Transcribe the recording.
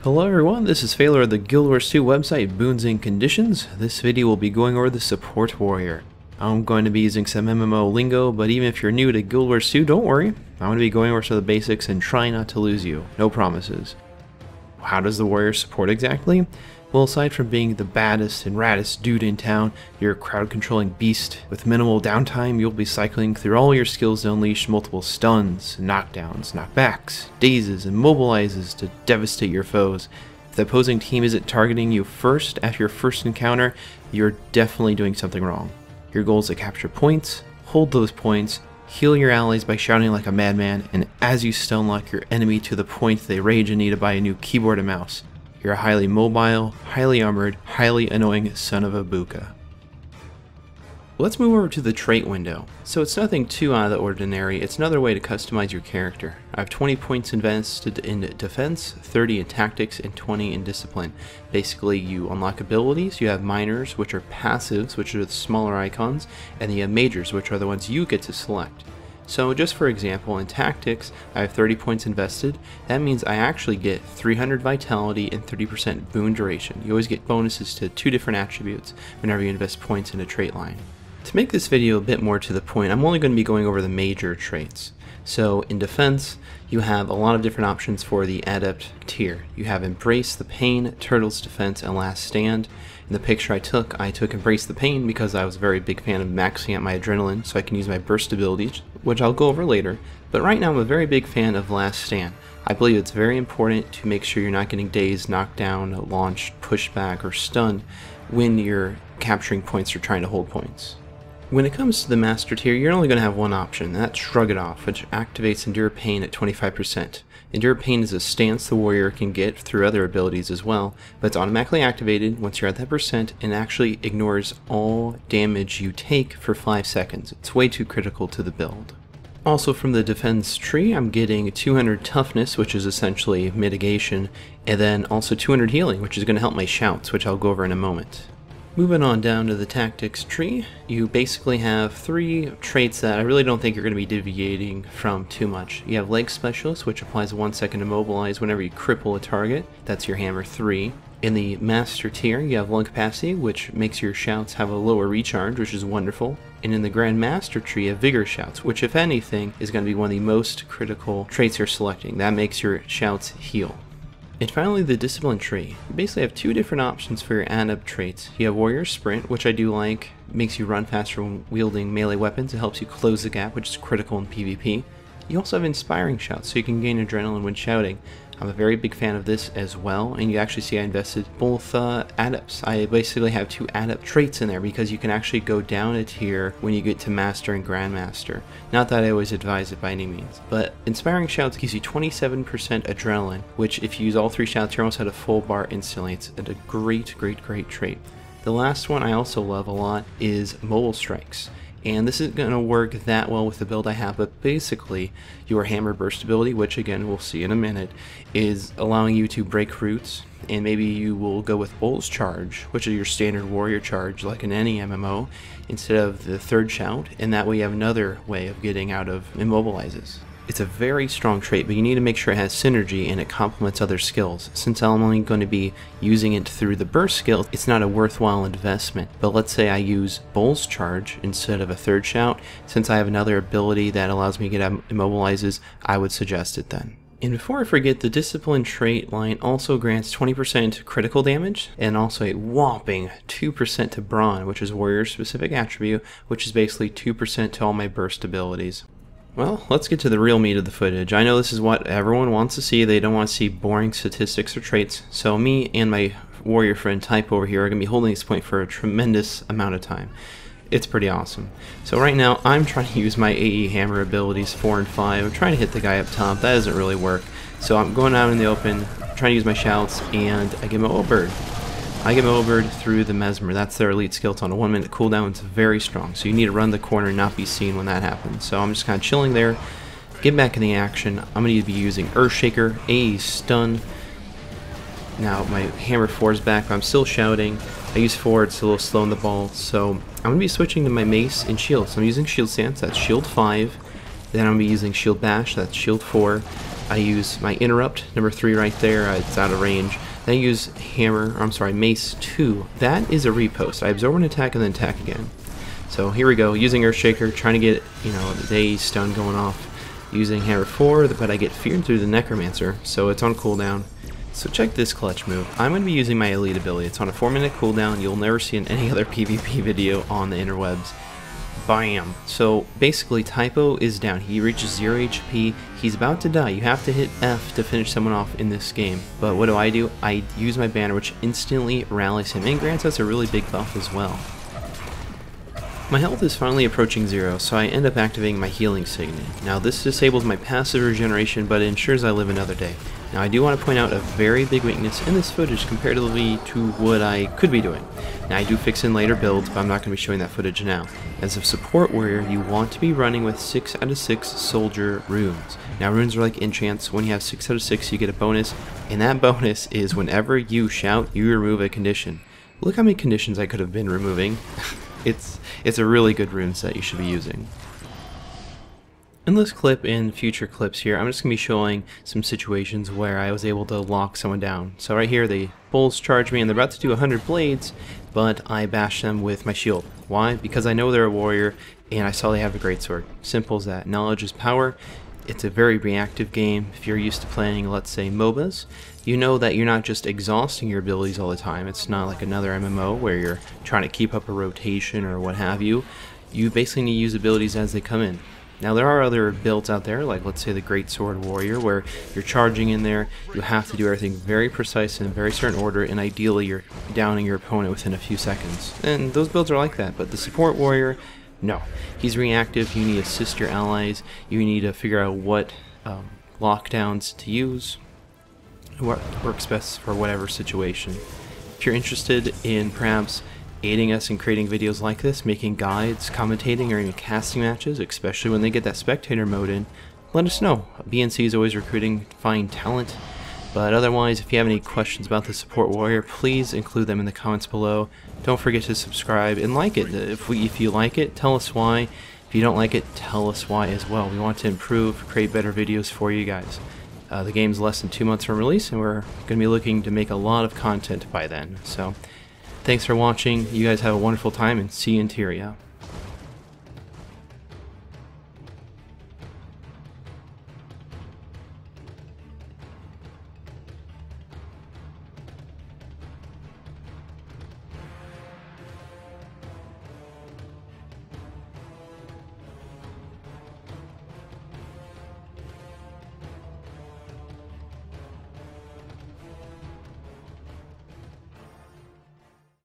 Hello everyone, this is Faelor of the Guild Wars 2 website, Boons and Conditions. This video will be going over the Support Warrior. I'm going to be using some MMO lingo, but even if you're new to Guild Wars 2, don't worry. I'm going to be going over some of the basics and trying not to lose you. No promises. How does the warrior support exactly? Well, aside from being the baddest and raddest dude in town, you're a crowd-controlling beast. With minimal downtime, you'll be cycling through all your skills to unleash multiple stuns, knockdowns, knockbacks, dazes, and mobilizes to devastate your foes. If the opposing team isn't targeting you first after your first encounter, you're definitely doing something wrong. Your goal is to capture points, hold those points, heal your allies by shouting like a madman, and as you stun lock your enemy to the point they rage and need to buy a new keyboard and mouse. You're a highly mobile, highly armored, highly annoying son of a buka. Let's move over to the trait window. So it's nothing too out of the ordinary, it's another way to customize your character. I have 20 points invested in defense, 30 in tactics, and 20 in discipline. Basically, you unlock abilities, you have minors, which are passives, which are the smaller icons, and you have majors, which are the ones you get to select. So just for example, in tactics, I have 30 points invested. That means I actually get 300 vitality and 30% boon duration. You always get bonuses to 2 different attributes whenever you invest points in a trait line. To make this video a bit more to the point, I'm only going to be going over the major traits. So in defense, you have a lot of different options for the adept tier. You have Embrace the Pain, Turtle's Defense, and Last Stand. In the picture I took Embrace the Pain because I was a very big fan of maxing out my adrenaline so I can use my burst abilities, which I'll go over later. But right now I'm a very big fan of Last Stand. I believe it's very important to make sure you're not getting dazed, knocked down, launched, pushed back, or stunned when you're capturing points or trying to hold points. When it comes to the Master tier, you're only going to have one option, and that's Shrug It Off, which activates Endure Pain at 25%. Endure Pain is a stance the warrior can get through other abilities as well, but it's automatically activated once you're at that percent and actually ignores all damage you take for 5 seconds. It's way too critical to the build. Also from the defense tree, I'm getting 200 toughness, which is essentially mitigation, and then also 200 healing, which is going to help my shouts, which I'll go over in a moment. Moving on down to the tactics tree, you basically have 3 traits that I really don't think you're going to be deviating from too much. You have Leg Specialist, which applies 1 second immobilize whenever you cripple a target. That's your hammer 3. In the Master tier, you have Lung Capacity, which makes your shouts have a lower recharge, which is wonderful. And in the Grand Master tree, you have Vigor Shouts, which if anything is going to be one of the most critical traits you're selecting. That makes your shouts heal. And finally, the Discipline tree. You basically have 2 different options for your adept traits. You have Warrior Sprint, which I do like, makes you run faster when wielding melee weapons. It helps you close the gap, which is critical in PvP. You also have Inspiring Shouts, so you can gain adrenaline when shouting. I'm a very big fan of this as well, and you actually see I invested both adepts. I basically have 2 adept traits in there because you can actually go down a tier when you get to Master and Grandmaster. Not that I always advise it by any means, but Inspiring Shouts gives you 27% adrenaline, which if you use all 3 shouts, you're almost at a full bar instantly. It's a great trait. The last one I also love a lot is Mobile Strikes. And this isn't going to work that well with the build I have, but basically your hammer burst ability, which again we'll see in a minute, is allowing you to break roots, and maybe you will go with Bull's Charge, which is your standard warrior charge like in any MMO, instead of the 3rd shout, and that way you have another way of getting out of immobilizes. It's a very strong trait, but you need to make sure it has synergy and it complements other skills. Since I'm only going to be using it through the burst skill, it's not a worthwhile investment. But let's say I use Bull's Charge instead of a 3rd shout. Since I have another ability that allows me to get out immobilizes, I would suggest it then. And before I forget, the Discipline trait line also grants 20% critical damage and also a whopping 2% to Brawn, which is warrior specific attribute, which is basically 2% to all my burst abilities. Well, let's get to the real meat of the footage. I know this is what everyone wants to see. They don't want to see boring statistics or traits. So me and my warrior friend Type over here are going to be holding this point for a tremendous amount of time. It's pretty awesome. So right now I'm trying to use my AE hammer abilities 4 and 5. I'm trying to hit the guy up top. That doesn't really work. So I'm going out in the open, trying to use my shouts, and I get my old bird. I get Mobered through the Mesmer. That's their elite skill. It's on a 1-minute cooldown. It's very strong, so you need to run the corner and not be seen when that happens. So I'm just kind of chilling there, get back in the action. I'm going to be using Earthshaker, AE Stun. Now my Hammer 4 is back, but I'm still shouting. I use 4, it's a little slow in the ball, so I'm going to be switching to my Mace and Shield. So I'm using Shield Stance, that's Shield 5. Then I'm going to be using Shield Bash, that's Shield 4. I use my interrupt, number 3 right there, it's out of range. Then I use mace 2. That is a repost. I absorb an attack and then attack again. So here we go, using Earthshaker, trying to get, the stun going off. Using hammer 4, but I get feared through the Necromancer, so it's on cooldown. So check this clutch move. I'm going to be using my elite ability. It's on a 4-minute cooldown. You'll never see in any other PvP video on the interwebs. Bam! So basically Typo is down. He reaches 0 HP. He's about to die. You have to hit F to finish someone off in this game. But what do? I use my banner, which instantly rallies him and grants us a really big buff as well. My health is finally approaching 0, so I end up activating my healing signet. Now this disables my passive regeneration, but it ensures I live another day. Now I do want to point out a very big weakness in this footage comparatively to what I could be doing. Now I do fix in later builds, but I'm not going to be showing that footage now. As a support warrior, you want to be running with 6 out of 6 soldier runes. Now runes are like enchants. When you have 6 out of 6 you get a bonus, and that bonus is whenever you shout, you remove a condition. Look how many conditions I could have been removing. It's a really good rune set you should be using. In this clip and future clips here, I'm just going to be showing some situations where I was able to lock someone down. So right here, the bulls charge me and they're about to do 100 blades, but I bash them with my shield. Why? Because I know they're a warrior and I saw they have a greatsword. Simple as that. Knowledge is power. It's a very reactive game. If you're used to playing, let's say, MOBAs, you know that you're not just exhausting your abilities all the time. It's not like another MMO where you're trying to keep up a rotation or what have you. You basically need to use abilities as they come in. Now there are other builds out there, like let's say the Greatsword Warrior, where you're charging in there, you have to do everything very precise in a very certain order, and ideally you're downing your opponent within a few seconds. And those builds are like that, but the Support Warrior, no. He's reactive, you need to assist your allies, you need to figure out what lockdowns to use, what works best for whatever situation. If you're interested in perhaps aiding us in creating videos like this, making guides, commentating, or even casting matches, especially when they get that spectator mode in, let us know. BNC is always recruiting fine talent. But otherwise, if you have any questions about the Support Warrior, please include them in the comments below. Don't forget to subscribe and like it. If you like it, tell us why. If you don't like it, tell us why as well. We want to improve, create better videos for you guys. The game's less than 2 months from release, and we're going to be looking to make a lot of content by then. So, thanks for watching. You guys have a wonderful time, and see you in Tyria.